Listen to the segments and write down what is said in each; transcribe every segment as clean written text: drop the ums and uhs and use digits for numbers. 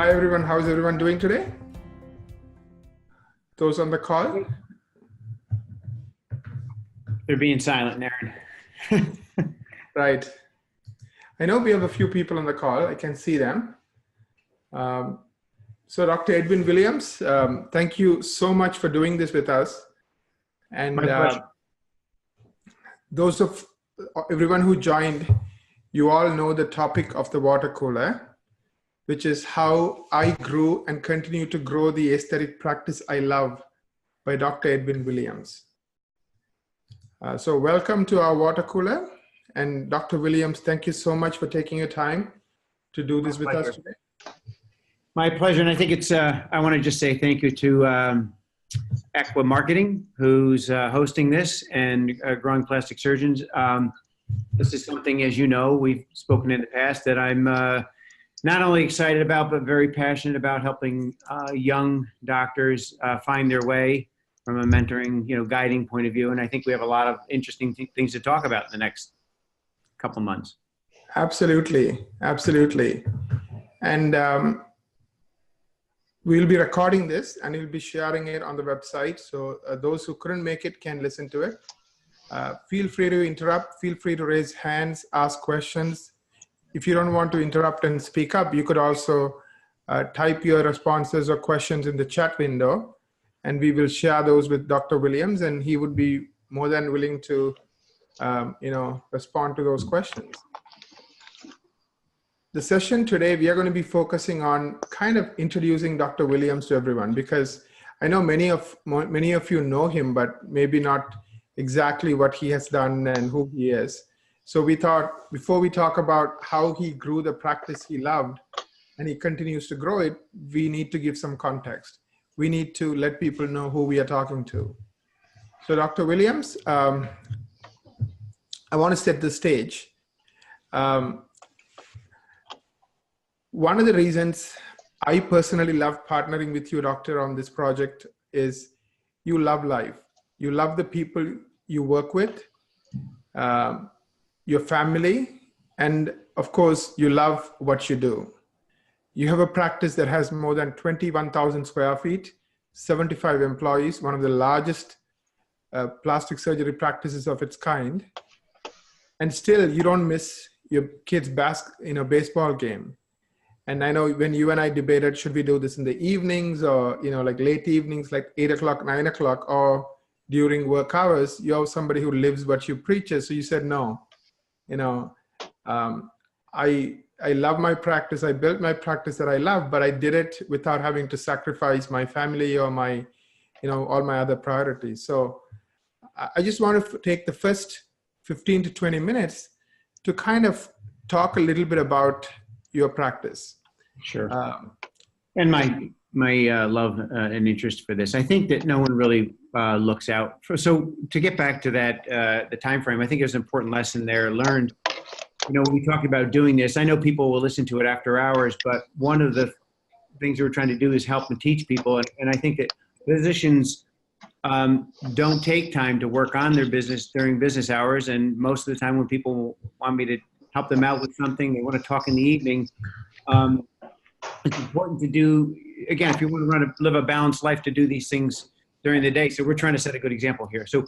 Hi everyone, how's everyone doing today? Those on the call? They're being silent, Aaron. Right. I know we have a few people on the call. I can see them. So Dr. Edwin Williams, thank you so much for doing this with us. And My pleasure. those of everyone who joined, you all know the topic of the water cooler, which is how I grew and continue to grow the aesthetic practice I love by Dr. Edwin Williams. So welcome to our water cooler. And Dr. Williams, thank you so much for taking your time to do this with us today. My pleasure. And I think it's, I want to just say thank you to Aqua Marketing, who's hosting this, and Growing Plastic Surgeons. This is something, as you know, we've spoken in the past, that I'm not only excited about, but very passionate about helping young doctors find their way from a mentoring, guiding point of view. And I think we have a lot of interesting things to talk about in the next couple months. Absolutely. Absolutely. And we'll be recording this and we'll be sharing it on the website. So those who couldn't make it can listen to it. Feel free to interrupt. Feel free to raise hands, ask questions. If you don't want to interrupt and speak up, you could also type your responses or questions in the chat window, and we will share those with Dr. Williams, and he would be more than willing to, respond to those questions. The session today, we are going to be focusing on kind of introducing Dr. Williams to everyone, because I know many of you know him, but maybe not exactly what he has done and who he is. So we thought, before we talk about how he grew the practice he loved and he continues to grow it, we need to give some context. We need to let people know who we are talking to. So Dr. Williams, I want to set the stage. One of the reasons I personally love partnering with you, Doctor, on this project is you love life. You love the people you work with, your family, and of course, you love what you do. You have a practice that has more than 21,000 square feet, 75 employees, one of the largest plastic surgery practices of its kind. And still, you don't miss your kids' baseball game. And I know when you and I debated, should we do this in the evenings or, like late evenings, like 8 o'clock, 9 o'clock, or during work hours, you have somebody who lives what you preach. So you said, no, I love my practice. I built my practice that I love, but I did it without having to sacrifice my family or my, all my other priorities. So I just want to take the first 15 to 20 minutes to kind of talk a little bit about your practice. Sure. And my love and interest for this. I think that no one really looks out for. So to get back to that, the time frame, I think there's an important lesson there learned. When we talk about doing this, I know people will listen to it after hours, but one of the things we're trying to do is help and teach people. And I think that physicians don't take time to work on their business during business hours. And most of the time when people want me to help them out with something, they want to talk in the evening. It's important to do, again, if you want to live a balanced life, to do these things during the day. So we're trying to set a good example here. So,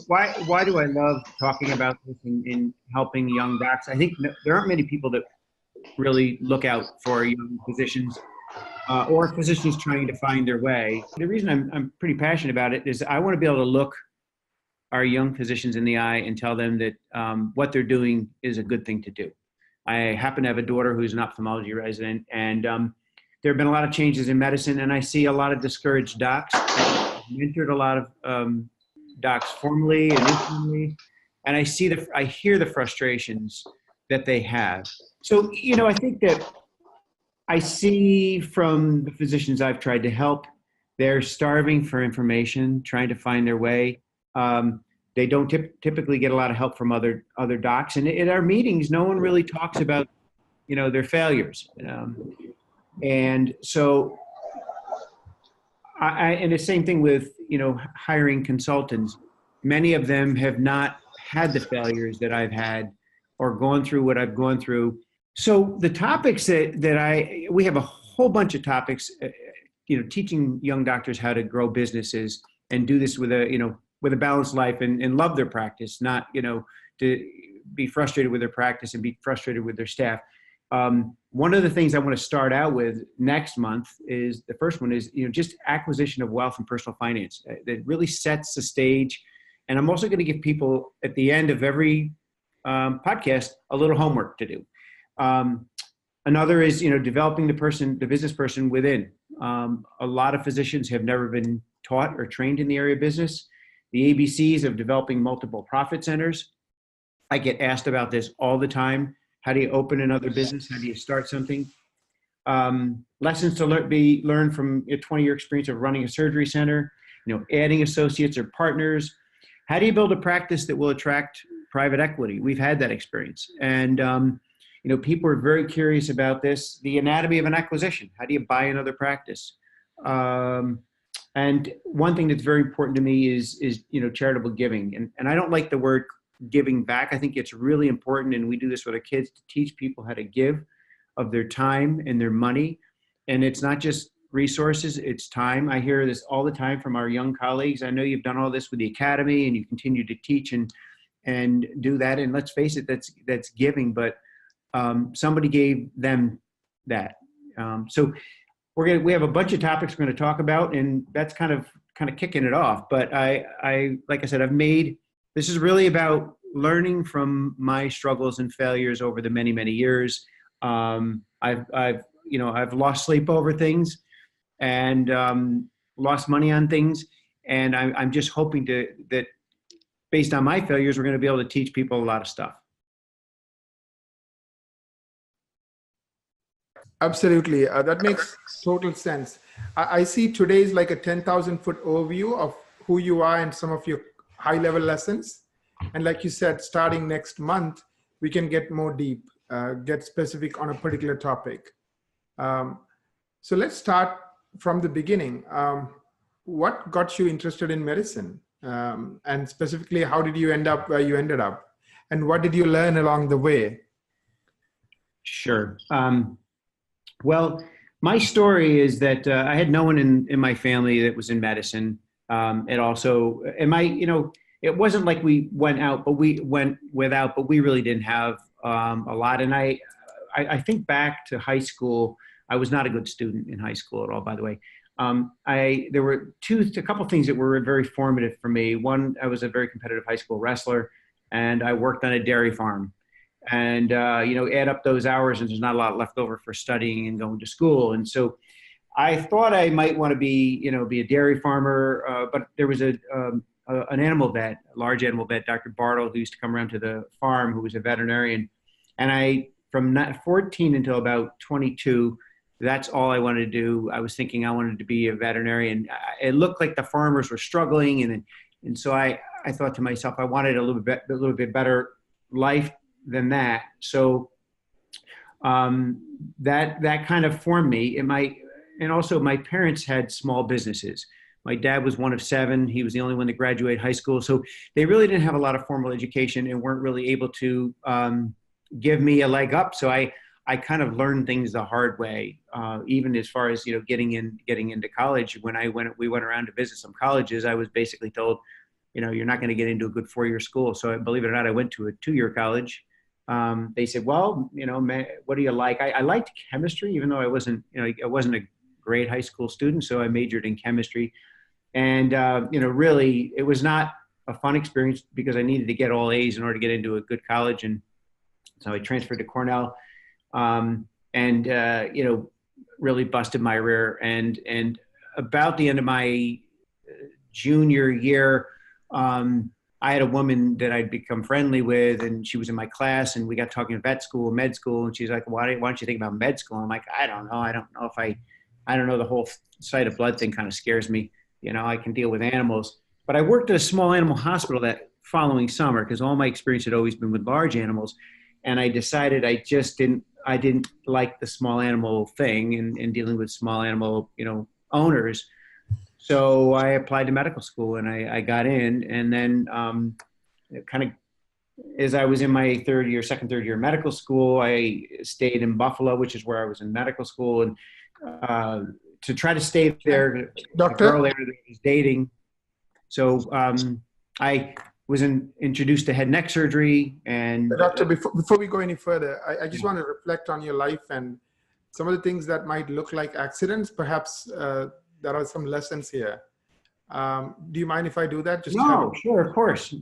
why do I love talking about this and helping young docs? I think there aren't many people that really look out for young physicians or physicians trying to find their way. The reason I'm pretty passionate about it is I want to be able to look our young physicians in the eye and tell them that what they're doing is a good thing to do. I happen to have a daughter who's an ophthalmology resident, and there have been a lot of changes in medicine, and I see a lot of discouraged docs. I've mentored a lot of docs formally and informally, and I hear the frustrations that they have. So, I think that I see from the physicians I've tried to help, they're starving for information, trying to find their way. They don't typically get a lot of help from other docs. And in our meetings, no one really talks about, their failures. And so, and the same thing with, hiring consultants. Many of them have not had the failures that I've had or gone through what I've gone through. So the topics that we have a whole bunch of topics, teaching young doctors how to grow businesses and do this with a balanced life and love their practice, not, to be frustrated with their practice and be frustrated with their staff. One of the things I want to start out with next month is, the first one is, just acquisition of wealth and personal finance. That really sets the stage. And I'm also going to give people at the end of every podcast a little homework to do. Another is, developing the business person within. A lot of physicians have never been taught or trained in the area of business. The ABCs of developing multiple profit centers. I get asked about this all the time. How do you open another business? How do you start something? Lessons to learn from a 20-year experience of running a surgery center, adding associates or partners. How do you build a practice that will attract private equity? We've had that experience. And, people are very curious about this. The anatomy of an acquisition. How do you buy another practice? And one thing that's very important to me is charitable giving. And I don't like the word giving back. I think it's really important, and we do this with our kids, to teach people how to give of their time and their money. And it's not just resources, it's time. I hear this all the time from our young colleagues. I know you've done all this with the academy and you continue to teach and do that. And let's face it, that's giving, but somebody gave them that. So we have a bunch of topics we're going to talk about, and that's kind of kicking it off. But I like I said, this is really about learning from my struggles and failures over the many, many years. I've lost sleep over things and lost money on things. And I'm just hoping that based on my failures, we're going to be able to teach people a lot of stuff. Absolutely. That makes total sense. I see today's like a 10,000-foot overview of who you are and some of your high-level lessons. And like you said, starting next month, we can get more deep, get specific on a particular topic. So let's start from the beginning. What got you interested in medicine? And specifically, how did you end up where you ended up? And what did you learn along the way? Sure. Well, my story is that I had no one in my family that was in medicine. It wasn't like we went out, but we went without, but we really didn't have a lot. And I think back to high school. I was not a good student in high school at all, by the way. There were a couple things that were very formative for me. One, I was a very competitive high school wrestler, and I worked on a dairy farm. And, add up those hours and there's not a lot left over for studying and going to school. And so I thought I might want to be a dairy farmer, but there was an animal vet, a large animal vet, Dr. Bartle, who used to come around to the farm, who was a veterinarian. And from 14 until about 22, that's all I wanted to do. I was thinking I wanted to be a veterinarian. It looked like the farmers were struggling. And so I thought to myself, I wanted a little bit better life than that. So that kind of formed me. And also my parents had small businesses. My dad was one of 7. He was the only one that graduated high school. So they really didn't have a lot of formal education and weren't really able to give me a leg up. So I kind of learned things the hard way, even as far as, getting into college. When we went around to visit some colleges, I was basically told, you're not going to get into a good 4-year school. So believe it or not, I went to a 2-year college. They said, well, what do you like? I liked chemistry, even though I wasn't a great high school student. So I majored in chemistry. And, really, it was not a fun experience because I needed to get all A's in order to get into a good college. And so I transferred to Cornell and really busted my rear. And about the end of my junior year, I had a woman that I'd become friendly with, and she was in my class, and we got talking vet school, med school, and she's like, why don't you think about med school? I'm like, I don't know. I don't know. The whole sight of blood thing kind of scares me. I can deal with animals. But I worked at a small animal hospital that following summer because all my experience had always been with large animals. And I decided I didn't like the small animal thing and dealing with small animal, owners. So I applied to medical school and I got in, and then kind of as I was in my second, third year medical school, I stayed in Buffalo, which is where I was in medical school. And to try to stay there. The Doctor? girl there that I was dating. So I was introduced to head and neck surgery, and Doctor, before we go any further, I just yeah. want to reflect on your life and some of the things that might look like accidents. Perhaps there are some lessons here. Do you mind if I do that? Just No, sure, of course.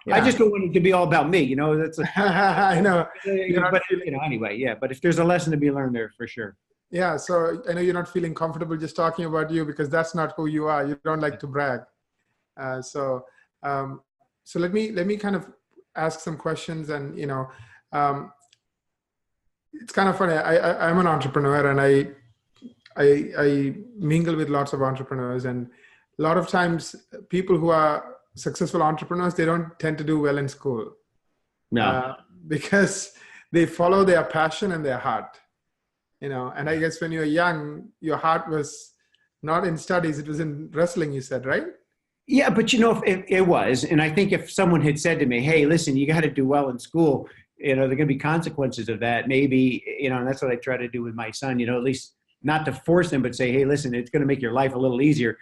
Yeah. I just don't want it to be all about me, you know. That's I know. but you know, anyway, yeah. But if there's a lesson to be learned there, for sure. Yeah, so I know you're not feeling comfortable just talking about you because that's not who you are. You don't like to brag. So let me kind of ask some questions, and it's kind of funny. I'm an entrepreneur, and I mingle with lots of entrepreneurs, and a lot of times people who are successful entrepreneurs, they don't tend to do well in school. No. Because they follow their passion and their heart. And I guess when you were young, your heart was not in studies, it was in wrestling, you said, right? Yeah, but it was. And I think if someone had said to me, hey, listen, you got to do well in school, there are going to be consequences of that. Maybe, and that's what I try to do with my son, at least not to force him, but say, hey, listen, it's going to make your life a little easier.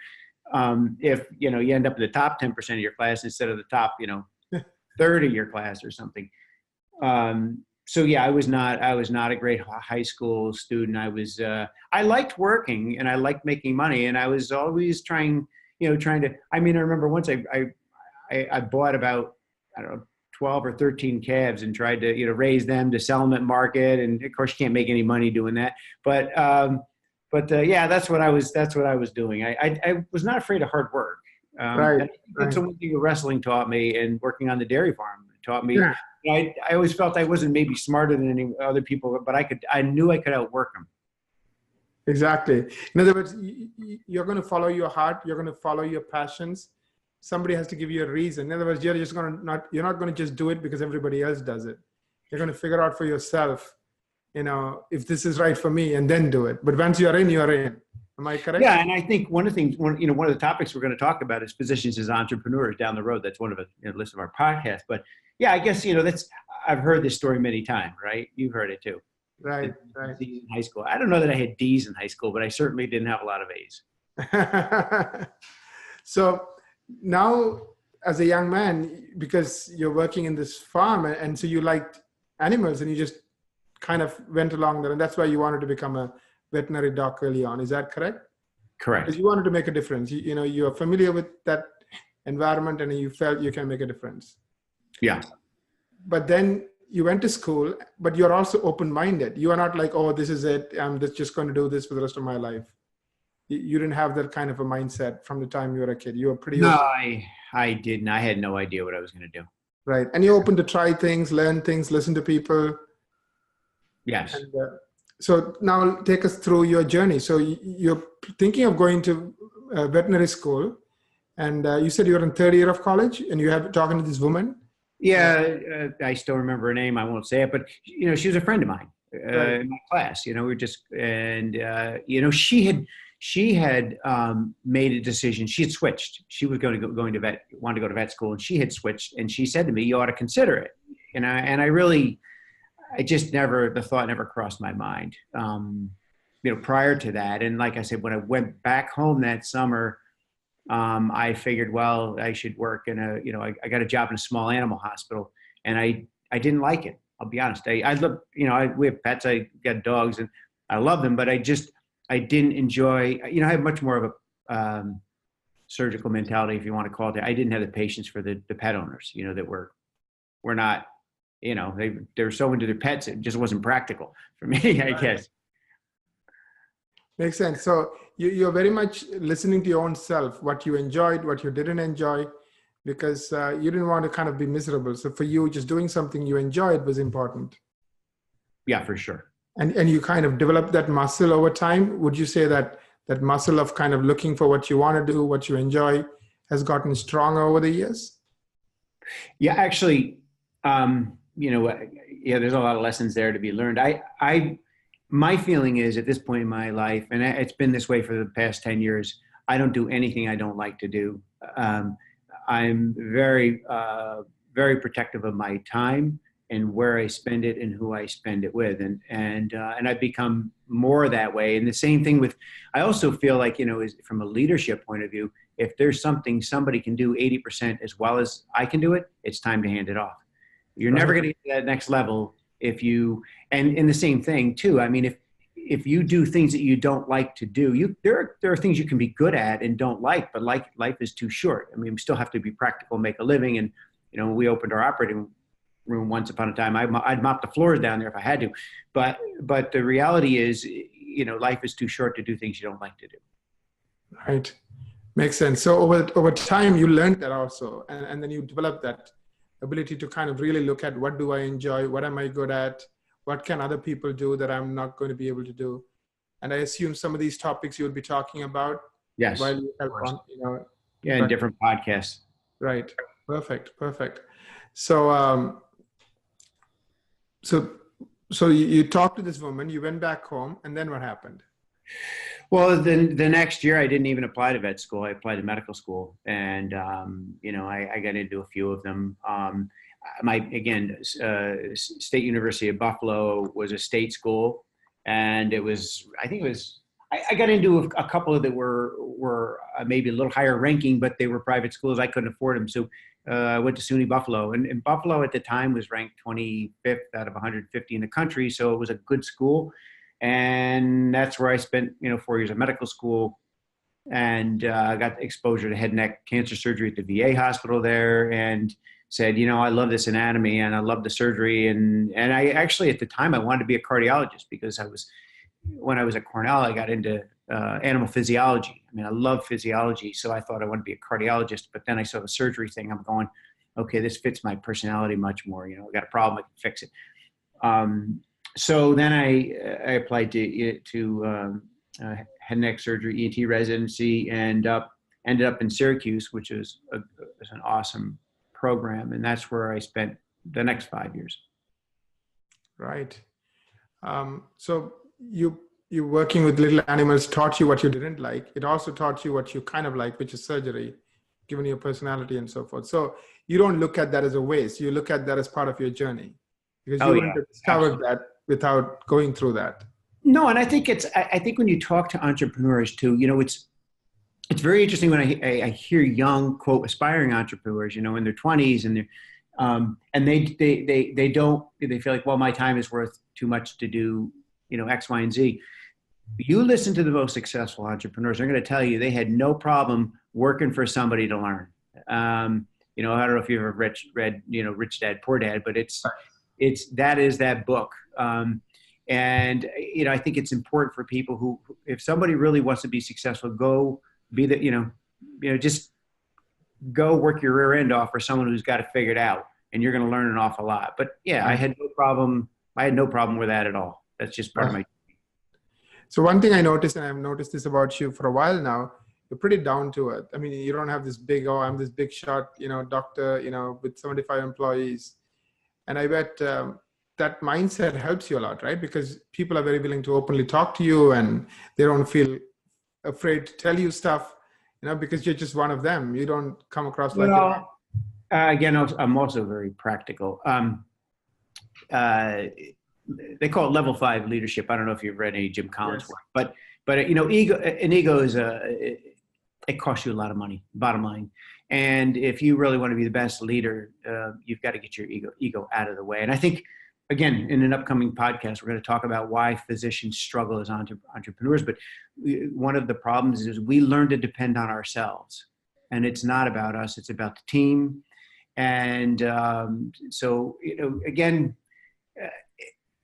If, you end up in the top 10% of your class instead of the top, third of your class or something. So yeah, I was not a great high school student. I liked working and I liked making money, and I was always trying to, I remember once I bought about, I don't know, 12 or 13 calves and tried to, raise them to sell them at market. And of course you can't make any money doing that. But yeah, that's what I was doing. I was not afraid of hard work. Right. That's one thing that wrestling taught me, and working on the dairy farm taught me. Yeah. I always felt I wasn't maybe smarter than any other people, but I knew I could outwork them. Exactly. In other words, you're going to follow your heart. You're going to follow your passions. Somebody has to give you a reason. In other words, you're not going to just do it because everybody else does it. You're going to figure out for yourself, if this is right for me, and then do it. But once you're in, you're in. Am I correct? Yeah, and I think one of the topics we're going to talk about is positions as entrepreneurs down the road. That's one of the list of our podcasts. But yeah, I guess I've heard this story many times, right? You've heard it too. Right. D's in high school. I don't know that I had D's in high school, but I certainly didn't have a lot of A's. So now, as a young man, because you're working in this farm, and so you liked animals, and you just kind of went along there, and that's why you wanted to become a veterinary doc early on. Is that correct? Correct. Because you wanted to make a difference. You're familiar with that environment, and you felt you can make a difference. Yeah. But then you went to school, but you're also open-minded. You are not like, oh, this is it. I'm just going to do this for the rest of my life. You didn't have that kind of a mindset from the time you were a kid. You were pretty No, open. I didn't. I had no idea what I was going to do. Right. And you're open to try things, learn things, listen to people. Yes. And, so now take us through your journey. So you're thinking of going to veterinary school, and you said you're in third year of college, and you have talking to this woman. Yeah, I still remember her name. I won't say it, but she was a friend of mine Right. in my class. We were just, and she had made a decision. She had switched. She was wanted to go to vet school, and she had switched. And she said to me, "You ought to consider it." And the thought never crossed my mind. Prior to that, and like I said, when I went back home that summer, I figured, well, I should work in I got a job in a small animal hospital, and I didn't like it. I'll be honest. I love, we have pets. I got dogs, and I love them, but I didn't enjoy. I have much more of a surgical mentality, if you want to call it that. I didn't have the patience for the pet owners, that were not, they were so into their pets, it just wasn't practical for me, I guess. Makes sense. So you're very much listening to your own self, what you enjoyed, what you didn't enjoy, because you didn't want to kind of be miserable. So for you, just doing something you enjoyed was important. Yeah, for sure. And you kind of developed that muscle over time. Would you say that muscle of kind of looking for what you want to do, what you enjoy, has gotten stronger over the years? Yeah, actually, there's a lot of lessons there to be learned. My feeling is at this point in my life, and it's been this way for the past 10 years, I don't do anything I don't like to do. I'm very, very protective of my time and where I spend it and who I spend it with. And I've become more that way. And the same thing with, I also feel like, is from a leadership point of view, if there's something somebody can do 80% as well as I can do it, it's time to hand it off. You're never going to get to that next level if you, and in the same thing too. I mean, if you do things that you don't like to do, there are things you can be good at and don't like, but life is too short. I mean, we still have to be practical, make a living. And, when we opened our operating room once upon a time, I'd mop the floors down there if I had to, but the reality is, life is too short to do things you don't like to do. Right. Makes sense. So over time, you learned that also, and then you developed that ability to kind of really look at what do I enjoy, what am I good at, what can other people do that I'm not going to be able to do. And I assume some of these topics you would be talking about. Yes. While you have on, Yeah, in different podcasts. Right. Perfect. So, so you talked to this woman, you went back home, and then what happened? Well, then the next year I didn't even apply to vet school. I applied to medical school, and I got into a few of them. State University of Buffalo was a state school, and I got into a couple that were maybe a little higher ranking, but they were private schools. I couldn't afford them, so I went to SUNY Buffalo, and Buffalo at the time was ranked 25th out of 150 in the country, so it was a good school. And that's where I spent, 4 years of medical school, and got exposure to head and neck cancer surgery at the VA hospital there, and said, I love this anatomy and I love the surgery. And I actually, at the time, I wanted to be a cardiologist because when I was at Cornell, I got into animal physiology. I mean, I love physiology, so I thought I wanted to be a cardiologist, but then I saw the surgery thing. I'm going, okay, this fits my personality much more. I got a problem, I can fix it. So then I applied to head and neck surgery, ENT residency, and ended up in Syracuse, which is an awesome program. And that's where I spent the next 5 years. Right. So you working with little animals taught you what you didn't like. It also taught you what you kind of like, which is surgery, given your personality and so forth. So you don't look at that as a waste. You look at that as part of your journry, because you wouldn't have discovered that without going through that. No, and I think when you talk to entrepreneurs too, it's very interesting when I hear young, quote, aspiring entrepreneurs, in their 20s, and they feel like, well, my time is worth too much to do, X, Y, and Z. You listen to the most successful entrepreneurs, they're going to tell you they had no problem working for somebody to learn. I don't know if you've ever read, Rich Dad, Poor Dad, but that is that book. And I think it's important for people who, if somebody really wants to be successful, go be just go work your rear end off for someone who's got it figured out, and you're going to learn an awful lot. But yeah, I had no problem with that at all. That's just part of my. So one thing I noticed, and I've noticed this about you for a while now, you're pretty down to earth. I mean, you don't have this big, I'm this big shot, doctor, with 75 employees. And I bet that mindset helps you a lot, right? Because people are very willing to openly talk to you, and they don't feel afraid to tell you stuff, because you're just one of them. You don't come across like again, I'm also very practical. They call it level 5 leadership. I don't know if you've read any Jim Collins work, but ego is it costs you a lot of money, bottom line. And if you really want to be the best leader, you've got to get your ego out of the way. And I think, again, in an upcoming podcast, we're going to talk about why physicians struggle as entrepreneurs. But one of the problems is we learn to depend on ourselves, and it's not about us; it's about the team. And again,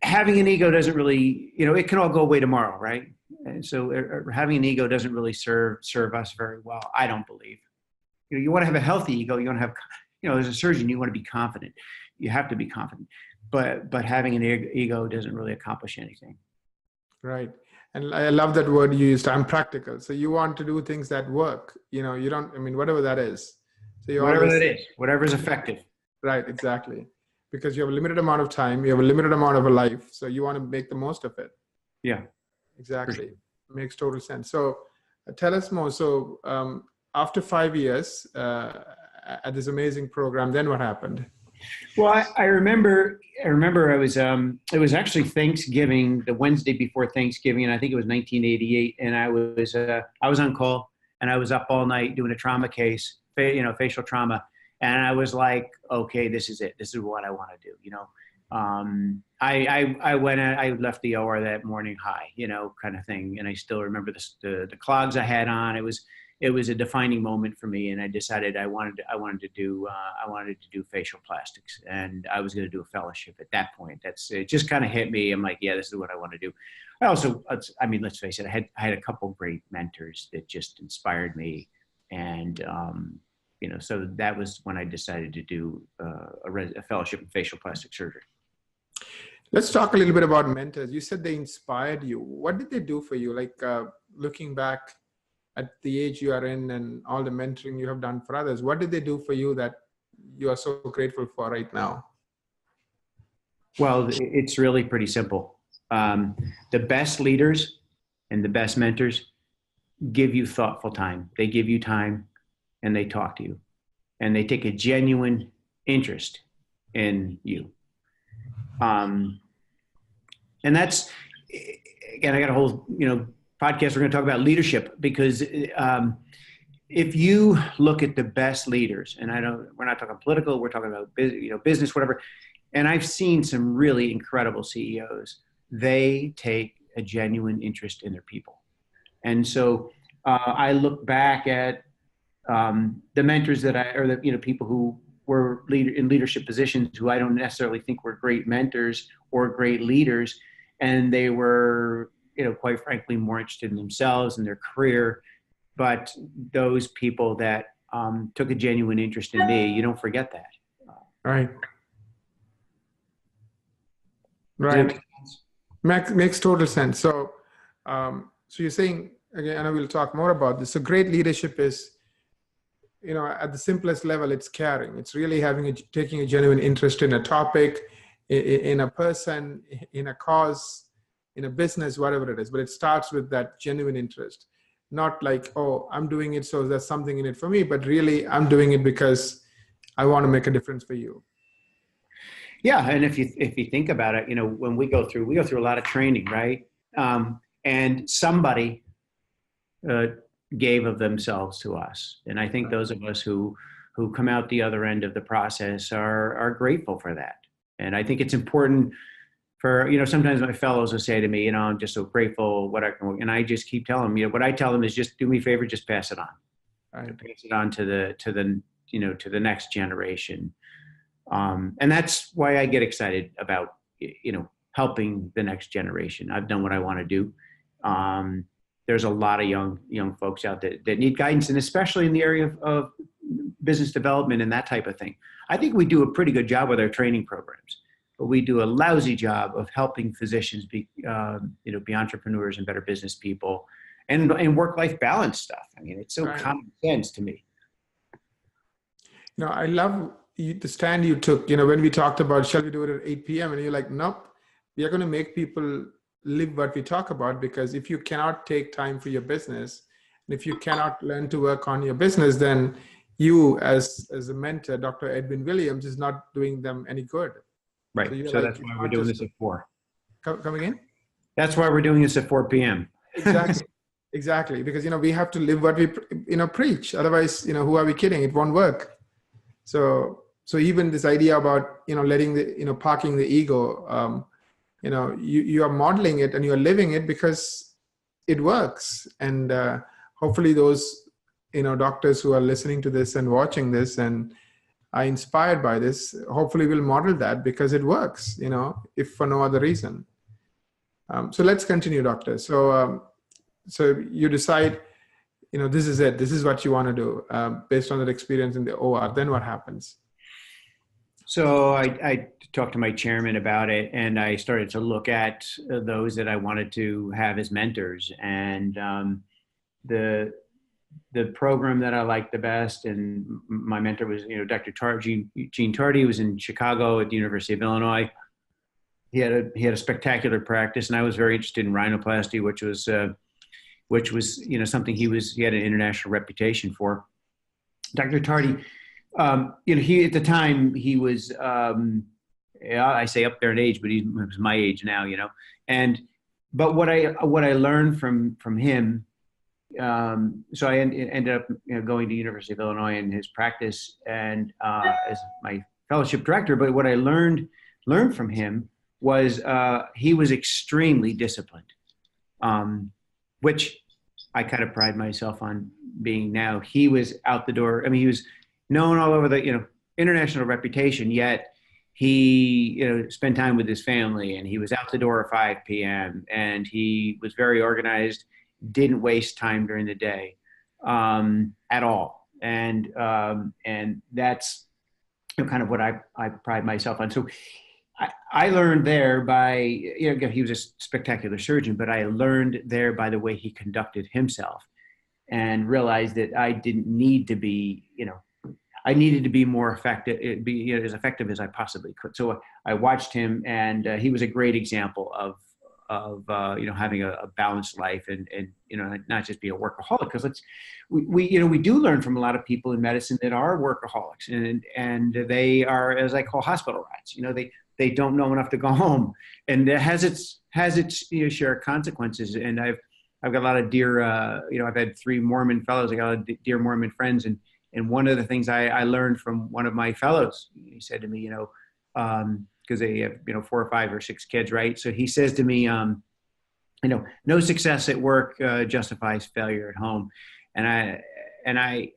having an ego doesn't really, it can all go away tomorrow, right? And so having an ego doesn't really serve us very well, I don't believe. You want to have a healthy ego. You want to have, as a surgeon, you want to be confident. You have to be confident. But having an ego doesn't really accomplish anything. Right. And I love that word you used. I'm practical. So you want to do things that work. You don't, whatever that is. So whatever is effective. Right. Exactly. Because you have a limited amount of time. You have a limited amount of a life. So you want to make the most of it. Yeah. Exactly. Makes total sense. So tell us more. So after 5 years at this amazing program, then what happened? Well, I remember it was actually Thanksgiving, the Wednesday before Thanksgiving, and I think it was 1988. And I was on call, and I was up all night doing a trauma case, facial trauma. And I was like, okay, this is it. This is what I want to do. I left the OR that morning high, kind of thing. And I still remember the clogs I had on. It was a defining moment for me, and I decided I wanted to do facial plastics, and I was going to do a fellowship at that point. It just kind of hit me. I'm like, yeah, this is what I want to do. I also, I mean, let's face it, I had a couple great mentors that just inspired me, and so that was when I decided to do a fellowship in facial plastic surgery. Let's talk a little bit about mentors. You said they inspired you. What did they do for you? Like looking back at the age you are in and all the mentoring you have done for others, what did they do for you that you are so grateful for right now? Well, it's really pretty simple. The best leaders and the best mentors give you thoughtful time. They give you time and they talk to you and they take a genuine interest in you. And that's, again, I got a whole, podcast. We're going to talk about leadership because if you look at the best leaders, and we're not talking political, we're talking about business, whatever. And I've seen some really incredible CEOs. They take a genuine interest in their people. And so I look back at the mentors people who were in leadership positions who I don't necessarily think were great mentors or great leaders. And they were, quite frankly, more interested in themselves and their career. But those people that took a genuine interest in me, you don't forget that. Right. Right. Makes total sense. So, so you're saying, again, and I will talk more about this. So great leadership is, at the simplest level, it's caring. It's really taking a genuine interest in a topic, in a person, in a cause, in a business, whatever it is. But it starts with that genuine interest. Not like, oh, I'm doing it so there's something in it for me, but really I'm doing it because I want to make a difference for you. Yeah, and if you think about it, when we go through a lot of training, right? And somebody gave of themselves to us, and I think those of us who come out the other end of the process are grateful for that. And I think it's important for sometimes my fellows will say to me, I'm just so grateful what I can, and I just keep telling them, what I tell them is just do me a favor, just pass it on, right? Pass it on to the next generation. And that's why I get excited about, helping the next generation. I've done what I want to do. There's a lot of young folks out there that need guidance, and especially in the area of business development and that type of thing. I think we do a pretty good job with our training programs, but we do a lousy job of helping physicians be entrepreneurs and better business people and work-life balance stuff. I mean, it's so common sense to me. I love the stand you took, when we talked about, shall we do it at 8 p.m.? And you're like, nope, we are going to make people live what we talk about, because if you cannot take time for your business, and if you cannot learn to work on your business, then you as a mentor, Dr. Edwin Williams, is not doing them any good. Right. So that's why we're doing this at 4. Come again? That's why we're doing this at 4 p.m. Exactly. Exactly. Because, we have to live what we, preach. Otherwise, who are we kidding? It won't work. So even this idea about, letting the, parking the ego, you are modeling it and you are living it because it works. And hopefully those, doctors who are listening to this and watching this and are inspired by this, hopefully will model that because it works, if for no other reason. So let's continue, doctor. So you decide, this is it. This is what you want to do based on that experience in the OR. Then what happens? So I talked to my chairman about it, and I started to look at those that I wanted to have as mentors. And the program that I liked the best, and my mentor was, Dr. Gene Tardy, was in Chicago at the University of Illinois. He had a spectacular practice, and I was very interested in rhinoplasty, which was something he had an international reputation for. Dr. Tardy He at the time he was, yeah, I say up there in age, but he was my age now, and but what I learned from him. So I ended up going to University of Illinois in his practice and as my fellowship director. But what I learned from him was he was extremely disciplined, which I kind of pride myself on being now. He was out the door. I mean, he was known all over the international reputation, yet he spent time with his family, and he was out the door at 5 p.m. and he was very organized, didn't waste time during the day at all. And that's kind of what I pride myself on. So I learned there by, he was a spectacular surgeon, but I learned there by the way he conducted himself, and realized that I didn't need to be, I needed to be more effective, be as effective as I possibly could. So I watched him, and he was a great example of having a balanced life, and not just be a workaholic. Because we do learn from a lot of people in medicine that are workaholics, and they are, as I call, hospital rats. They don't know enough to go home, and it has its share of consequences. And I've got a lot of dear, I've had 3 Mormon fellows. I got a lot of dear Mormon friends, and one of the things I learned from one of my fellows, he said to me, because they have 4 or 5 or 6 kids, right? So he says to me, no success at work justifies failure at home, and I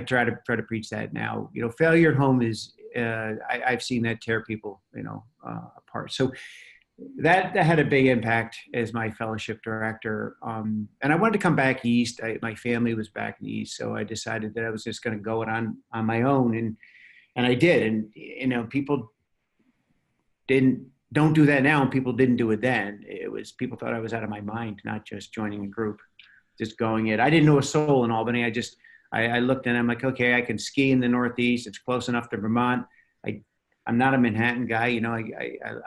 try to preach that now. Failure at home is I've seen that tear people apart. So that had a big impact as my fellowship director. And I wanted to come back east. My family was back in the east, so I decided that I was just going to go it on my own, and I did. And people don't do that now, and people didn't do it then. It was, people thought I was out of my mind, not just joining a group, just going it. I didn't know a soul in Albany. I looked and I'm like, okay, I can ski in the Northeast. It's close enough to Vermont. I'm not a Manhattan guy.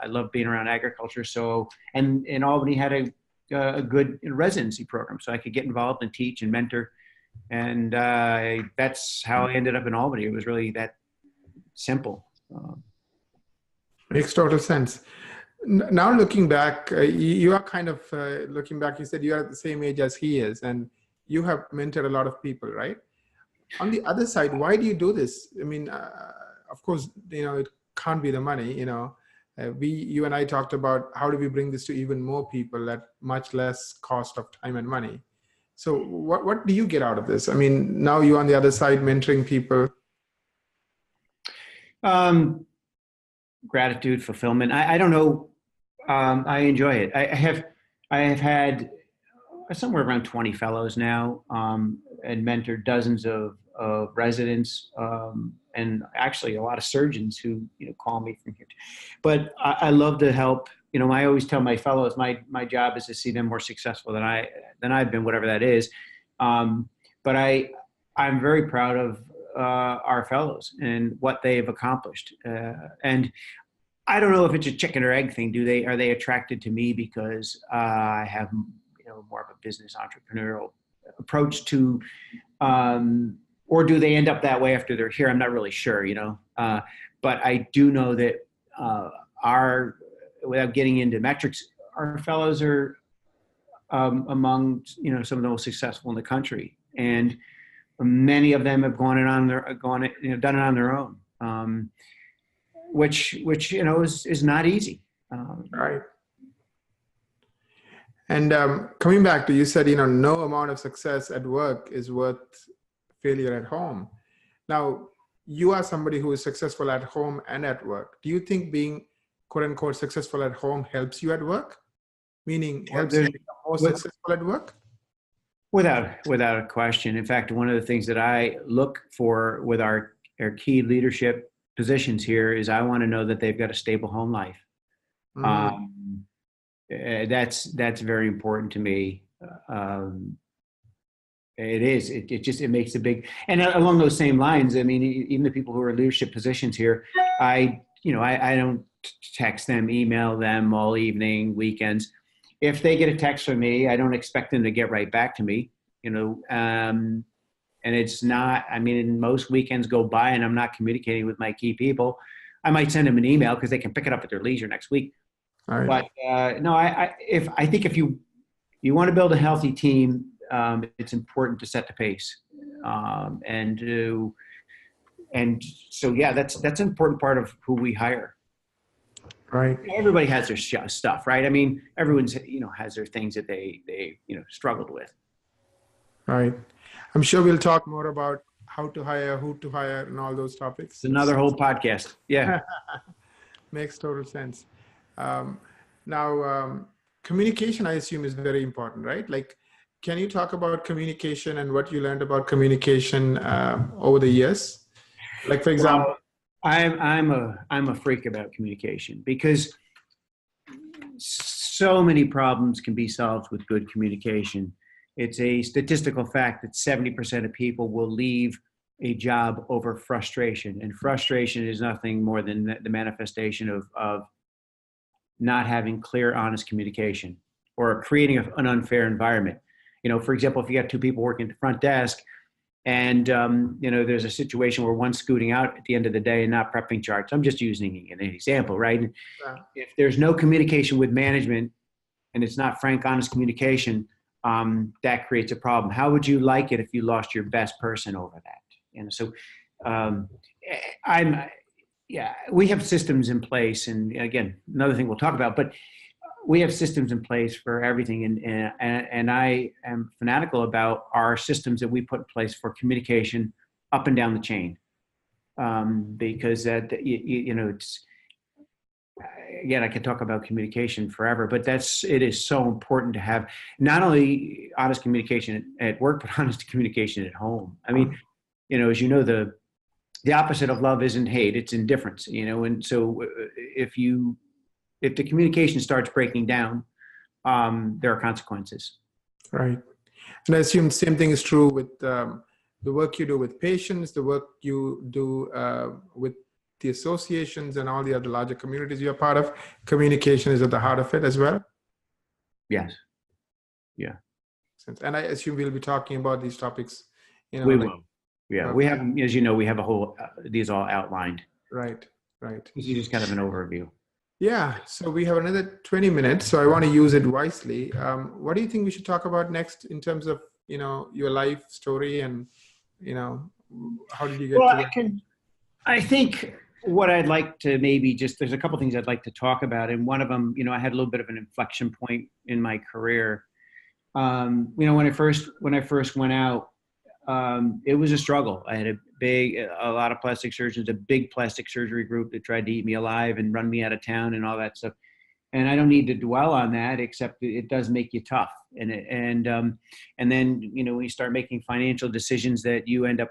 I love being around agriculture. So, and Albany had a good residency program, so I could get involved and teach and mentor. And that's how I ended up in Albany. It was really that simple. Makes total sense. Now looking back, you are kind of looking back, you said you are at the same age as he is, and you have mentored a lot of people, right? On the other side, why do you do this? I mean, of course, it can't be the money, you and I talked about how do we bring this to even more people at much less cost of time and money. So what do you get out of this? I mean, now you're on the other side mentoring people. Gratitude, fulfillment. I don't know. I enjoy it. I have had somewhere around 20 fellows now, and mentored dozens of residents, and actually a lot of surgeons who call me from here. But I love to help. I always tell my fellows my job is to see them more successful than I've been, whatever that is. But I'm very proud of our fellows and what they've accomplished. And I don't know if it's a chicken or egg thing. Are they attracted to me because I have more of a business entrepreneurial approach to, or do they end up that way after they're here? I'm not really sure, but I do know that without getting into metrics, our fellows are among some of the most successful in the country, and many of them have done it on their own, which is not easy. Right. And coming back to, you said, no amount of success at work is worth failure at home. Now, you are somebody who is successful at home and at work. Do you think being quote unquote successful at home helps you at work? Meaning helps you become more successful at work? Without a question. In fact, one of the things that I look for with our key leadership positions here is I want to know that they've got a stable home life. That's very important to me. It is. It makes a big, and along those same lines, I mean, even the people who are in leadership positions here, I don't text them, email them all evening, weekends. If they get a text from me, I don't expect them to get right back to me. And it's not, I mean, most weekends go by and I'm not communicating with my key people. I might send them an email because they can pick it up at their leisure next week. All right. But no, I think if you want to build a healthy team, it's important to set the pace, and so yeah, that's an important part of who we hire. Right. Everybody has their stuff, right? I mean, everyone's has their things that they struggled with. Right. I'm sure we'll talk more about how to hire, who to hire, and all those topics. It's another whole podcast. Yeah. Makes total sense. Now, communication, I assume, is very important, right? Like, can you talk about communication and what you learned about communication over the years? Like, for example, I'm a freak about communication because so many problems can be solved with good communication. It's a statistical fact that 70% of people will leave a job over frustration, and frustration is nothing more than the manifestation of not having clear, honest communication or creating an unfair environment. For example, if you got two people working at the front desk and, there's a situation where one's scooting out at the end of the day and not prepping charts. I'm just using an example, right? Yeah. If there's no communication with management and it's not frank, honest communication, that creates a problem. How would you like it if you lost your best person over that? And so we have systems in place. And again, another thing we'll talk about, but we have systems in place for everything. And I am fanatical about our systems that we put in place for communication up and down the chain. Because it's, again, I could talk about communication forever, but it is so important to have not only honest communication at work, but honest communication at home. I mean, as you know, the opposite of love isn't hate, it's indifference, and so if the communication starts breaking down, there are consequences. Right. And I assume the same thing is true with the work you do with patients, the work you do with the associations and all the other larger communities you're part of. Communication is at the heart of it as well. Yes. Yeah. And I assume we'll be talking about these topics. We will. Yeah. We have, as you know, we have a whole, these all outlined. Right. Right. This is just kind of an overview. Yeah. So we have another 20 minutes. So I want to use it wisely. What do you think we should talk about next in terms of, your life story and, how did you get to that? I think what I'd like to there's a couple things I'd like to talk about. And one of them, I had a little bit of an inflection point in my career. When I first went out, it was a struggle. I had a lot of plastic surgeons, a big plastic surgery group that tried to eat me alive and run me out of town and all that stuff. And I don't need to dwell on that, except it does make you tough. And then, when you start making financial decisions that you end up,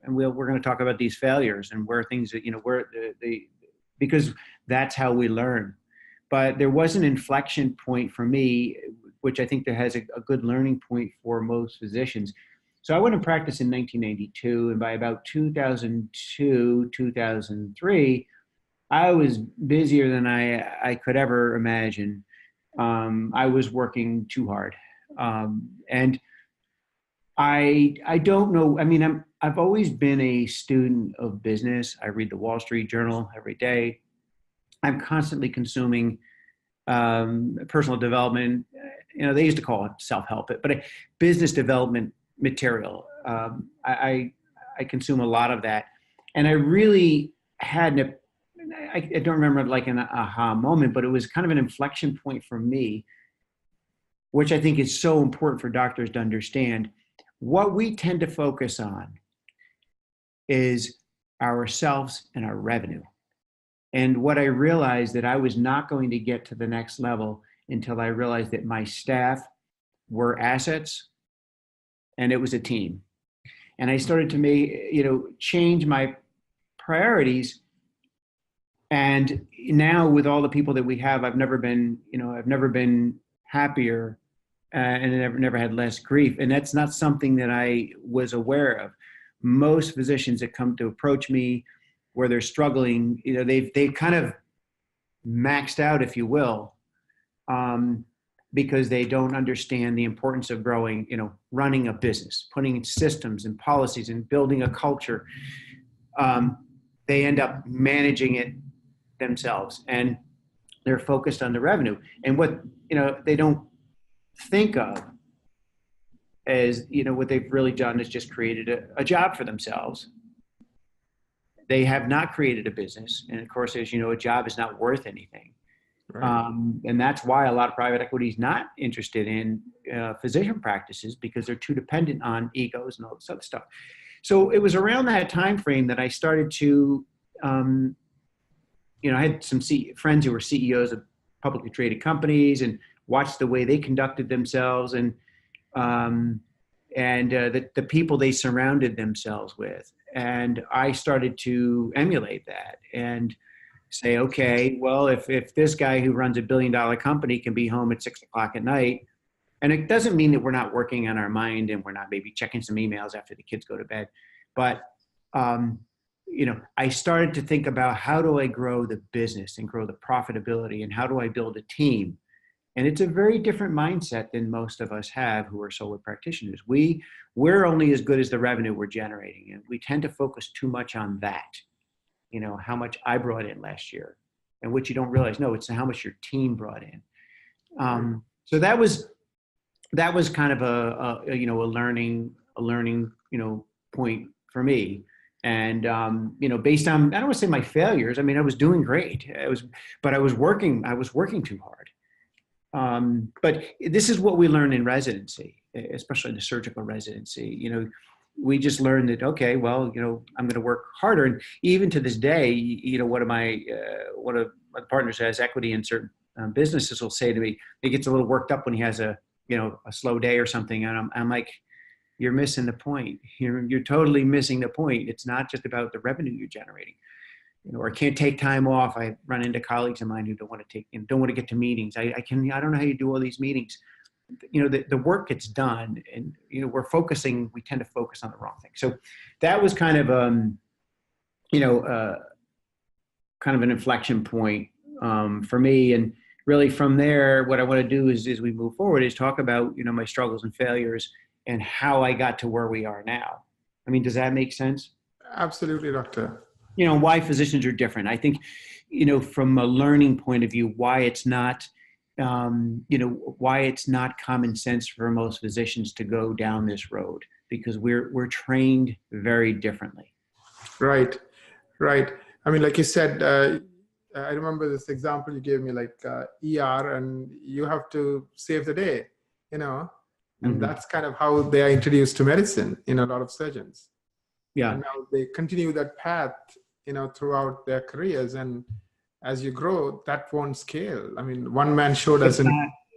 and we're going to talk about these failures and where things that, because that's how we learn. But there was an inflection point for me, which I think that has a good learning point for most physicians. So I went and practiced in 1992, and by about 2002, 2003, I was busier than I could ever imagine. I was working too hard. And I don't know, I mean, I've always been a student of business. I read the Wall Street Journal every day. I'm constantly consuming personal development. They used to call it self-help, but business development material. I consume a lot of that. And I really had I don't remember like an aha moment, but it was kind of an inflection point for me, which I think is so important for doctors to understand. What we tend to focus on is ourselves and our revenue. And what I realized that I was not going to get to the next level until I realized that my staff were assets and it was a team. And I started to change my priorities. And now with all the people that we have, I've never been happier and I've never had less grief. And that's not something that I was aware of. Most physicians that come to approach me where they're struggling, they've kind of maxed out, if you will. because they don't understand the importance of growing, running a business, putting in systems and policies and building a culture. They end up managing it themselves, and they're focused on the revenue. And what, they don't think of as, what they've really done is just created a job for themselves. They have not created a business. And of course, as you know, a job is not worth anything. Right. And that's why a lot of private equity is not interested in physician practices, because they're too dependent on egos and all this other stuff. So it was around that time frame that I started to, I had some friends who were CEOs of publicly traded companies, and watched the way they conducted themselves, and the people they surrounded themselves with. And I started to emulate that and say, okay, well, if this guy who runs $1 billion company can be home at 6 o'clock at night, and it doesn't mean that we're not working on our mind and we're not maybe checking some emails after the kids go to bed, but I started to think about, how do I grow the business and grow the profitability, and how do I build a team? And it's a very different mindset than most of us have who are solo practitioners. We're only as good as the revenue we're generating, and we tend to focus too much on that. How much I brought in last year, and what you don't realize, no, it's how much your team brought in. So that was kind of a learning point for me. And, based on, I don't want to say my failures. I mean, I was doing great. But I was working too hard. But this is what we learn in residency, especially the surgical residency. We just learned that, okay, well, I'm going to work harder. And even to this day, one of my partners who has equity in certain businesses will say to me, he gets a little worked up when he has a slow day or something. And I'm like, you're missing the point. You're totally missing the point. It's not just about the revenue you're generating. Or can't take time off. I run into colleagues of mine who don't want to get to meetings. I don't know how you do all these meetings. The work gets done, and we tend to focus on the wrong thing. So that was kind of kind of an inflection point for me. And really from there, what I want to do is, as we move forward, is talk about my struggles and failures and how I got to where we are now. I mean, does that make sense? Absolutely, doctor. Why physicians are different. I think, from a learning point of view, why it's not common sense for most physicians to go down this road, because we're trained very differently. Right. I mean, like you said, I remember this example you gave me, like ER, and you have to save the day, and that's kind of how they are introduced to medicine in a lot of surgeons. Yeah. And now they continue that path, throughout their careers, and as you grow, that won't scale. I mean, one man show doesn't.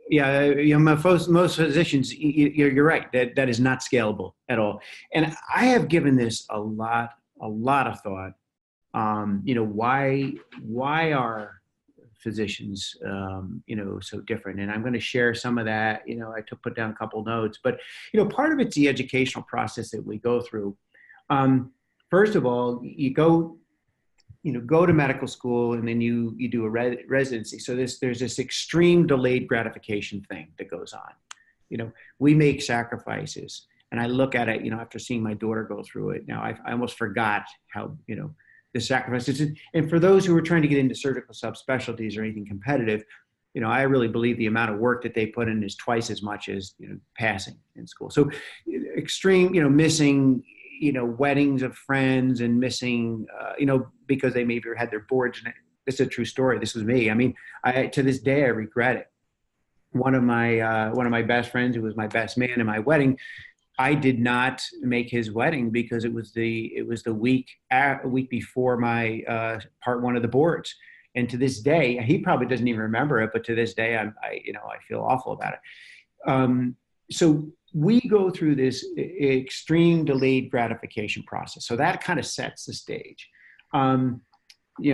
Most physicians, you're right. That is not scalable at all. And I have given this a lot of thought. Why are physicians, so different? And I'm going to share some of that. I put down a couple of notes, but part of it's the educational process that we go through. First of all, you go to medical school, and then you do a residency. So there's this extreme delayed gratification thing that goes on. We make sacrifices, and I look at it, after seeing my daughter go through it. Now I almost forgot how, the sacrifices. And for those who are trying to get into surgical subspecialties or anything competitive, I really believe the amount of work that they put in is twice as much as, passing in school. So extreme, missing, weddings of friends, and missing, because they maybe had their boards. And this is a true story. This was me. I mean, to this day, I regret it. One of my best friends, who was my best man in my wedding, I did not make his wedding because it was the week before my part one of the boards. And to this day, he probably doesn't even remember it, but to this day, I feel awful about it. So we go through this extreme delayed gratification process. So that kind of sets the stage.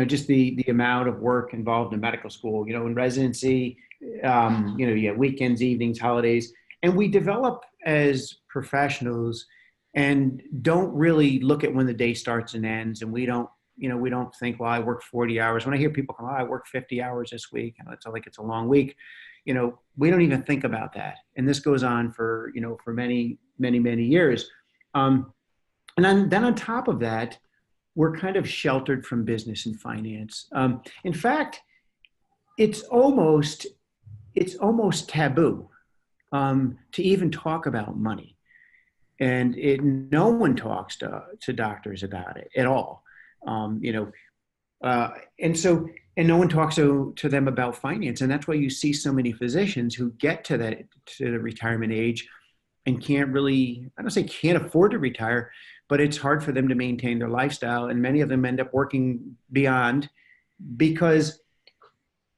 Just the amount of work involved in medical school, in residency, you have weekends, evenings, holidays, and we develop as professionals and don't really look at when the day starts and ends. And we don't think, well, I work 40 hours. When I hear people come, I work 50 hours this week, it's like it's a long week. we don't even think about that. And this goes on for, for many, many, many years. And then on top of that, we're kind of sheltered from business and finance. In fact, it's almost taboo to even talk about money. And no one talks to doctors about it at all. And no one talks to them about finance. And that's why you see so many physicians who get to the retirement age and can't really, I don't say can't afford to retire, but it's hard for them to maintain their lifestyle. And many of them end up working beyond because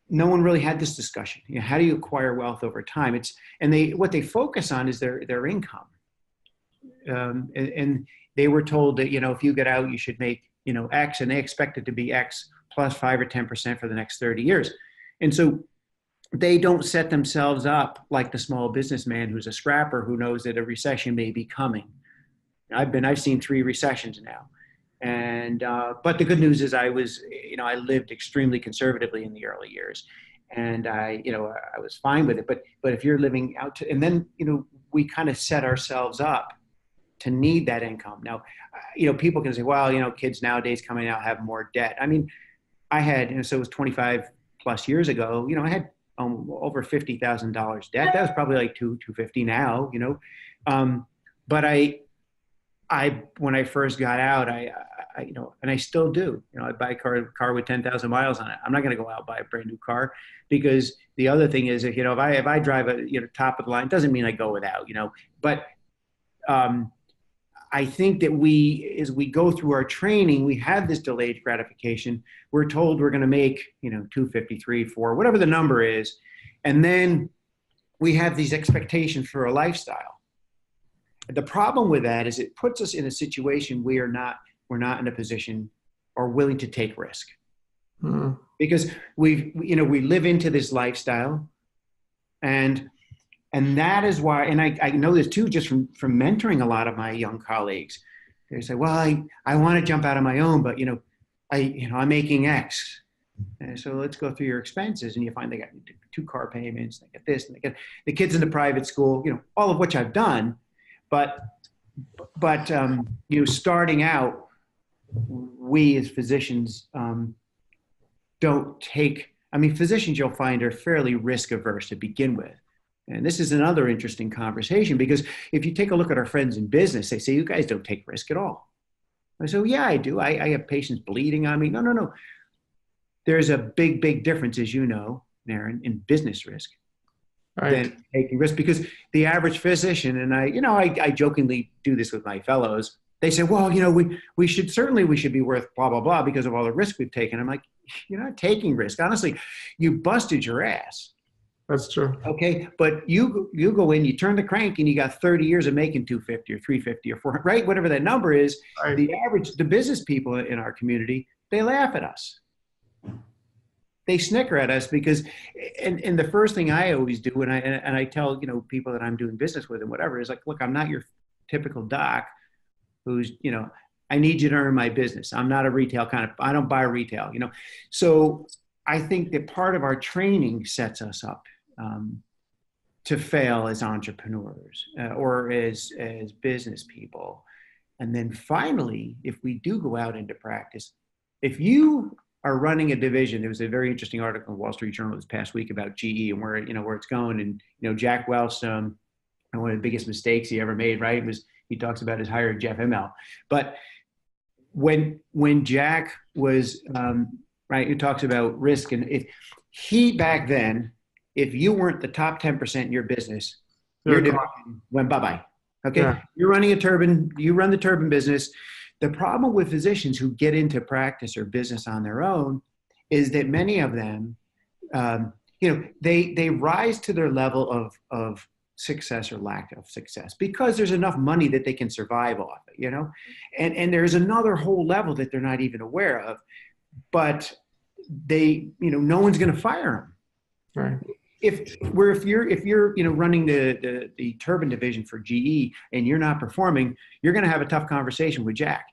no one really had this discussion. How do you acquire wealth over time? What they focus on is their income. And they were told that, if you get out, you should make, X, and they expect it to be X plus 5 or 10% for the next 30 years. And so they don't set themselves up like the small businessman who's a scrapper who knows that a recession may be coming. I've seen 3 recessions now. And, but the good news is I lived extremely conservatively in the early years, and I was fine with it. But if you're living out and then, we kind of set ourselves up to need that income. Now, people can say, well, kids nowadays coming out have more debt. I mean, I had, so it was 25 plus years ago, I had over $50,000 debt. That was probably like $250 now, but when I first got out, and I still do, I buy a car with 10,000 miles on it. I'm not going to go out and buy a brand new car, because the other thing is, if I drive a, top of the line, doesn't mean I go without, but, I think that as we go through our training, we have this delayed gratification. We're told we're going to make, 253, 4, whatever the number is. And then we have these expectations for a lifestyle. The problem with that is it puts us in a situation we're not in a position or willing to take risk. Because we live into this lifestyle, and that is why, and I know this too, just from mentoring a lot of my young colleagues. They say, well, I want to jump out on my own, but I'm making X. And so let's go through your expenses, and you find they got 2 car payments, they get this, and they get the kids in the private school, all of which I've done. But starting out, we as physicians don't take, physicians you'll find are fairly risk averse to begin with. And this is another interesting conversation, because if you take a look at our friends in business, they say, you guys don't take risk at all. I say, well, yeah, I do. I have patients bleeding on me. No. There's a big, big difference, as you know, Naren, in business risk. Right. Than taking risk, because the average physician, and I jokingly do this with my fellows, they say, well, we should be worth blah, blah, blah because of all the risk we've taken. I'm like, you're not taking risk. Honestly, you busted your ass. That's true. Okay. But you go in, you turn the crank, and you got 30 years of making 250 or 350 or 400, right? Whatever that number is. Right. The business people in our community, they laugh at us. They snicker at us because, and the first thing I always do, and I tell, people that I'm doing business with and whatever, is like, look, I'm not your typical doc who's, I need you to earn my business. I'm not a retail I don't buy retail, So I think that part of our training sets us up to fail as entrepreneurs or as business people. And then finally, if we do go out into practice, if you are running a division, there was a very interesting article in the Wall Street Journal this past week about GE and where it's going. And, Jack Welch, one of the biggest mistakes he ever made, right, was he talks about his hiring Jeff Immelt. But when Jack was, right, he talks about risk, and back then, if you weren't the top 10% in your business, your division went bye-bye. Okay. Yeah. You're running a turbine, you run the turbine business. The problem with physicians who get into practice or business on their own is that many of them, they rise to their level of success or lack of success because there's enough money that they can survive off it, and there's another whole level that they're not even aware of, but no one's going to fire them. Right. If you're running the turbine division for GE and you're not performing, you're going to have a tough conversation with Jack.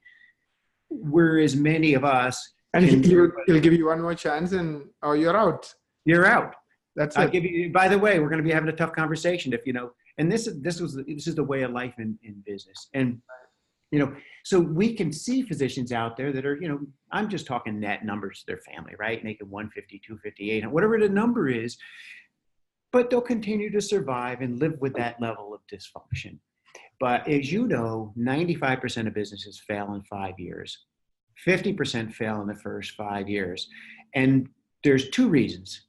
Whereas many of us, and he'll give you one more chance, and you're out. You're out. That's I'll it. give you, by the way, we're going to be having a tough conversation if, and this is the way of life in business. And, so we can see physicians out there that are, I'm just talking net numbers, their family, right? Making 150, 258, and whatever the number is, but they'll continue to survive and live with that level of dysfunction. But as you know, 95% of businesses fail in 5 years. 50% fail in the first 5 years. And there's two reasons,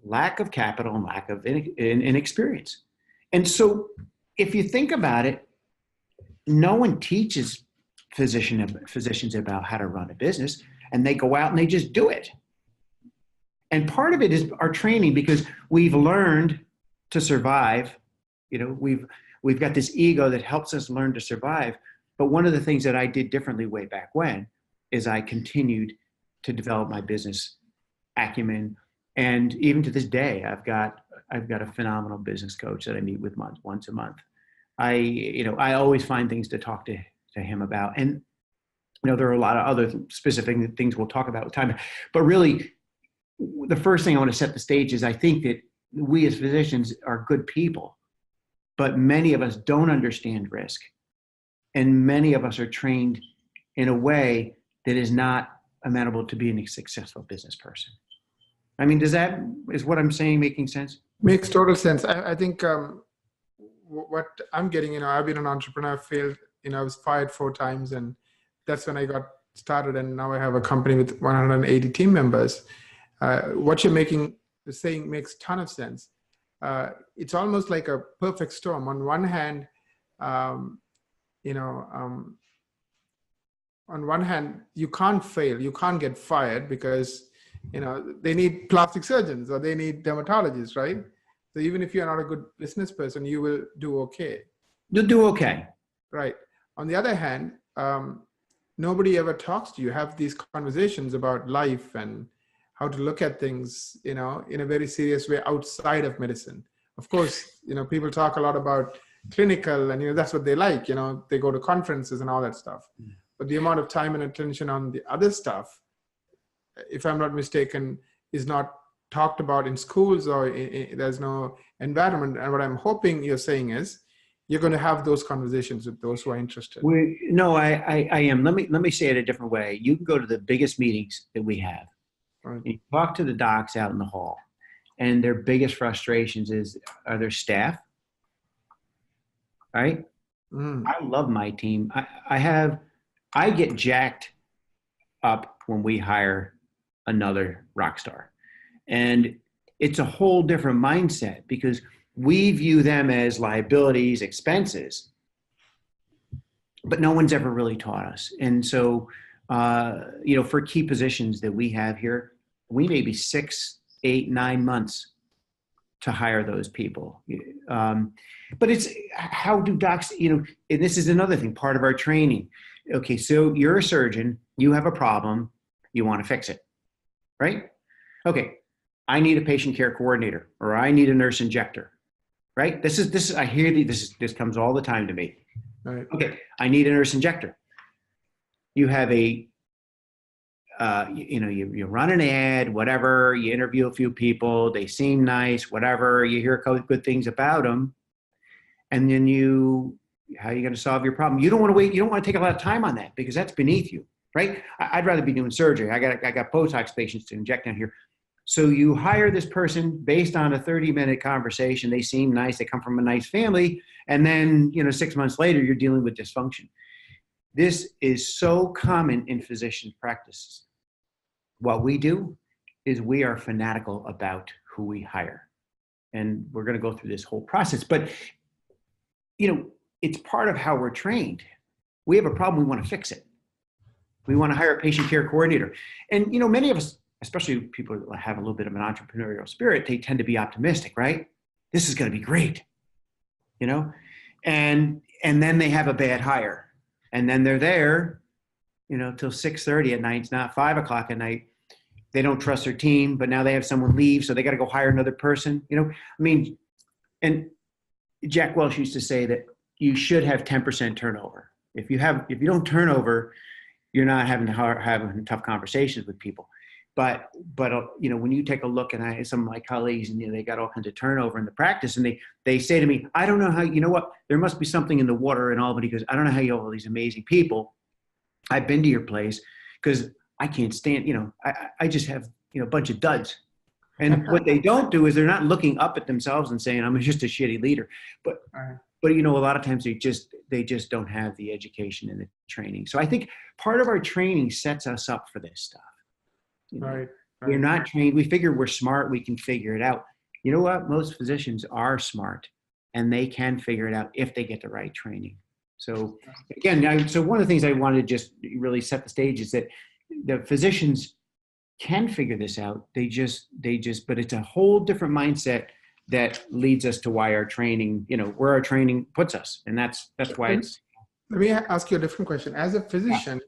lack of capital and lack of inexperience. And so if you think about it, no one teaches physicians about how to run a business, and they go out and they just do it. And part of it is our training, because we've learned to survive. We've got this ego that helps us learn to survive. But one of the things that I did differently way back when is I continued to develop my business acumen. And even to this day, I've got a phenomenal business coach that I meet with once a month. I always find things to talk to him about. And, there are a lot of other specific things we'll talk about with time. But really, the first thing I want to set the stage is I think that we as physicians are good people, but many of us don't understand risk. And many of us are trained in a way that is not amenable to being a successful business person. I mean, is what I'm saying making sense? Makes total sense. I think what I'm getting, I've been an entrepreneur, failed, I was fired 4 times, and that's when I got started. And now I have a company with 180 team members. What you're saying makes a ton of sense. It's almost like a perfect storm. On one hand, on one hand, you can't fail, you can't get fired because, they need plastic surgeons or they need dermatologists, right? So even if you're not a good business person, you will do okay. You'll do okay. Right. On the other hand, nobody ever talks to you, have these conversations about life and how to look at things, in a very serious way outside of medicine. Of course, people talk a lot about clinical and, that's what they like, they go to conferences and all that stuff. But the amount of time and attention on the other stuff, if I'm not mistaken, is not talked about in schools, or there's no environment. And what I'm hoping you're saying is you're going to have those conversations with those who are interested. I am. Let me say it a different way. You can go to the biggest meetings that we have. Right. You talk to the docs out in the hall, and their biggest frustrations are their staff. Right? I love my team. I get jacked up when we hire another rock star. And it's a whole different mindset because we view them as liabilities, expenses, but no one's ever really taught us. And so, for key positions that we have here, we may be 6, 8, 9 months to hire those people. But it's how do docs, and this is another thing, part of our training. Okay, so you're a surgeon, you have a problem, you want to fix it, right? Okay, I need a patient care coordinator, or I need a nurse injector, right? I hear this comes all the time to me. Right. Okay, I need a nurse injector. You have you run an ad, whatever, you interview a few people, they seem nice, whatever, you hear good things about them, and then how are you going to solve your problem? You don't want to wait. You don't want to take a lot of time on that because that's beneath you, right? I'd rather be doing surgery. I got Botox patients to inject down here. So you hire this person based on a 30-minute conversation. They seem nice. They come from a nice family. And then, 6 months later, you're dealing with dysfunction. This is so common in physician practices. What we do is we are fanatical about who we hire. And we're going to go through this whole process. But, it's part of how we're trained. We have a problem, we want to fix it. We want to hire a patient care coordinator. And, many of us, especially people that have a little bit of an entrepreneurial spirit, they tend to be optimistic, right? This is going to be great, and then they have a bad hire. And then they're there, till 6:30 at night. It's not 5 o'clock at night. They don't trust their team, but now they have someone leave, so they got to go hire another person, and Jack Welch used to say that you should have 10% turnover. If you don't turnover, you're not having tough conversations with people. when you take a look, and some of my colleagues, and they got all kinds of turnover in the practice, and they say to me, I don't know how, there must be something in the water in Albany, because I don't know how you have all these amazing people. I've been to your place because I can't stand, I just have, a bunch of duds. And what they don't do is they're not looking up at themselves and saying, I'm just a shitty leader. But a lot of times they just don't have the education and the training. So I think part of our training sets us up for this stuff. Right. We're not trained. We figure we're smart. We can figure it out. You know what? Most physicians are smart, and they can figure it out if they get the right training. So again, so one of the things I wanted to just really set the stage is that the physicians can figure this out. But it's a whole different mindset that leads us to why our training, where our training puts us. And that's why it's. Let me ask you a different question. As a physician,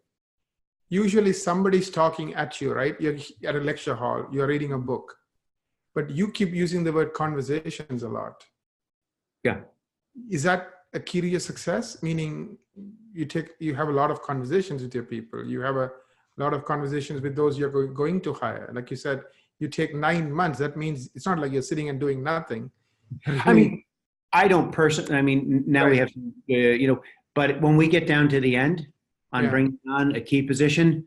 usually somebody's talking at you, right? You're at a lecture hall, you're reading a book, but you keep using the word conversations a lot. Yeah. Is that a key to your success? Meaning you have a lot of conversations with your people. You have a lot of conversations with those you're going to hire. Like you said, you take 9 months. That means it's not like you're sitting and doing nothing. I mean, I don't personally, now we have, but when we get down to the end on bringing on a key position,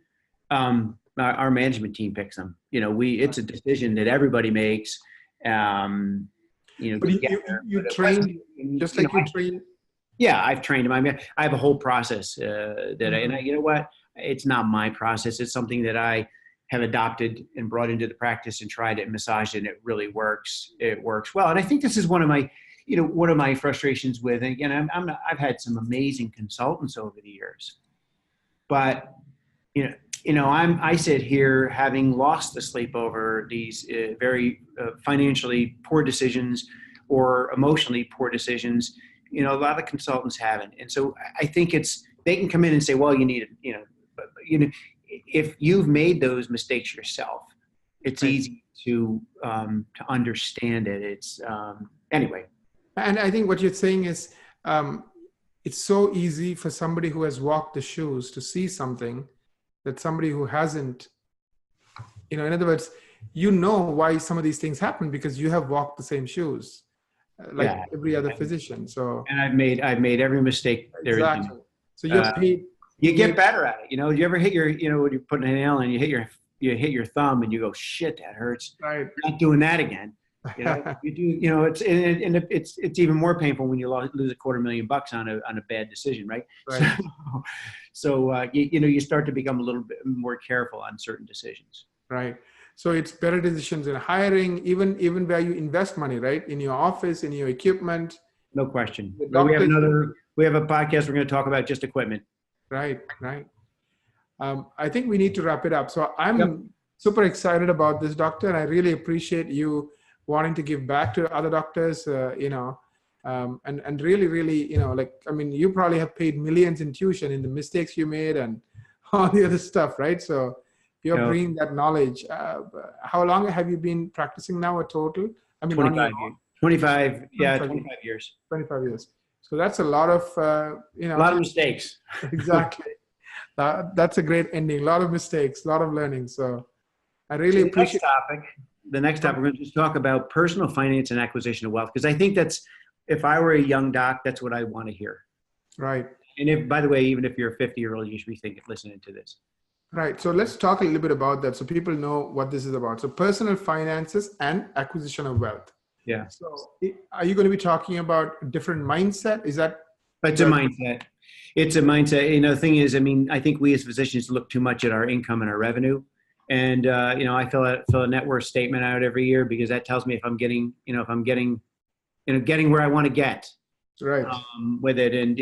our management team picks them. It's a decision that everybody makes. But you train just like you train. Yeah, I've trained them. I have a whole process you know what? It's not my process. It's something that I have adopted and brought into the practice and tried it and massaged it, and it really works. It works well. And I think this is one of my frustrations with, and again, I've had some amazing consultants over the years, but I sit here having lost the sleep over these very financially poor decisions or emotionally poor decisions. A lot of consultants haven't. And so I think they can come in and say, well, you need it, if you've made those mistakes yourself, it's easy to understand it. It's anyway. And I think what you're saying is it's so easy for somebody who has walked the shoes to see something that somebody who hasn't, in other words, why some of these things happen because you have walked the same shoes like every other physician. So, and I've made every mistake there is. Exactly. So you're paid. You get better at it. You ever hit your, when you're putting a nail and you hit your thumb and you go, shit, that hurts. Right. I'm not doing that again. You do, it's even more painful when you lose $250,000 on a bad decision, right? So you start to become a little bit more careful on certain decisions. Right. So it's better decisions in hiring, even where you invest money, right? In your office, in your equipment. No question. We have a podcast we're going to talk about just equipment. Right. I think we need to wrap it up. So I'm super excited about this, doctor, and I really appreciate you wanting to give back to other doctors, and really, you probably have paid millions in tuition in the mistakes you made and all the other stuff, right? So you're bringing that knowledge. How long have you been practicing now, a total? 25 years. 25 years. 25 years. So that's a lot of, a lot of mistakes. Exactly. That's a great ending. A lot of mistakes, a lot of learning. So I really appreciate the next topic, we're going to just talk about personal finance and acquisition of wealth. Because I think if I were a young doc, that's what I want to hear. Right. And by the way, even if you're a 50-year-old, you should be listening to this. Right. So let's talk a little bit about that so people know what this is about. So personal finances and acquisition of wealth. Yeah. So are you going to be talking about a different mindset? Is that? It's a mindset. It's a mindset. The thing is, I think we as physicians look too much at our income and our revenue. And, I fill a net worth statement out every year because that tells me if I'm getting where I want to get. Right. With it. And,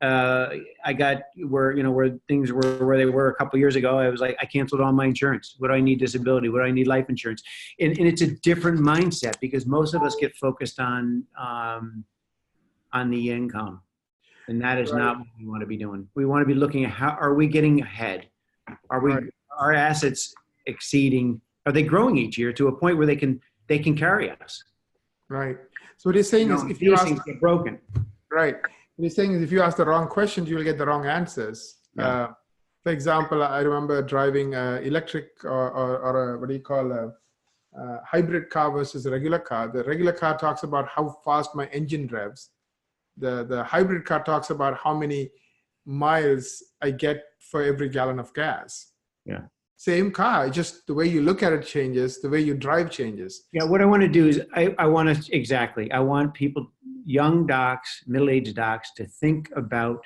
I got where things were where they were a couple of years ago. I was like, I canceled all my insurance. What do I need disability? What do I need life insurance? And it's a different mindset because most of us get focused on the income, and that is not what we want to be doing. We want to be looking at how are we getting ahead? Are our assets exceeding? Are they growing each year to a point where they can carry us? Right. So what he's saying is, if you things get broken. Right. What he's saying is, if you ask the wrong questions, you will get the wrong answers. Yeah. For example, I remember driving electric or what do you call a hybrid car versus a regular car. The regular car talks about how fast my engine revs. The hybrid car talks about how many miles I get for every gallon of gas. Yeah. Same car, just the way you look at it changes, the way you drive changes. Yeah, what I want to do is I want people, young docs, middle-aged docs, to think about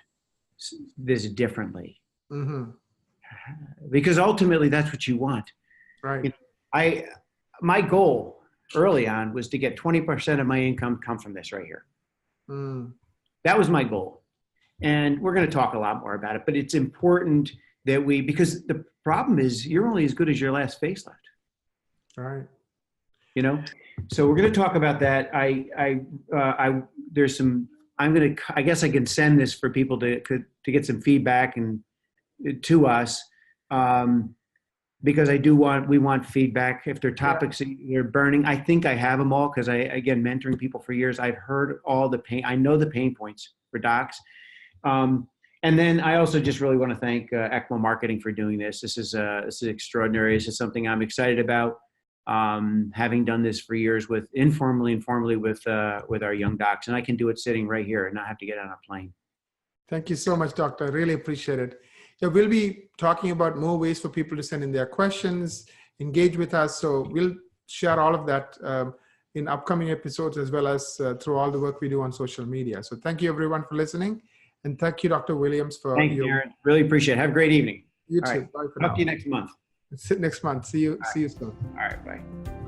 this differently. Mm-hmm. Because ultimately that's what you want. Right. You know, my goal early on was to get 20% of my income come from this right here. Mm. That was my goal. And we're going to talk a lot more about it, but it's important that because the problem is you're only as good as your last facelift. Right. You know, so we're going to talk about that. I guess I can send this for people to get some feedback and to us, because we want feedback. If there are topics that you're burning, I think I have them all, because again, mentoring people for years, I've heard all the pain. I know the pain points for docs. And then I also just really want to thank ECMO Marketing for doing this. This is extraordinary. This is something I'm excited about. Having done this for years informally with our young docs, and I can do it sitting right here and not have to get on a plane. Thank you so much, Doctor. I really appreciate it. Yeah, we'll be talking about more ways for people to send in their questions, engage with us. So we'll share all of that in upcoming episodes, as well as through all the work we do on social media. So thank you everyone for listening. And thank you, Dr. Williams, for Thank you, Aaron. Really appreciate it. Have a great evening. You all too. Right. Bye for Talk now. to you next month. Next month. See you soon. All right. Bye.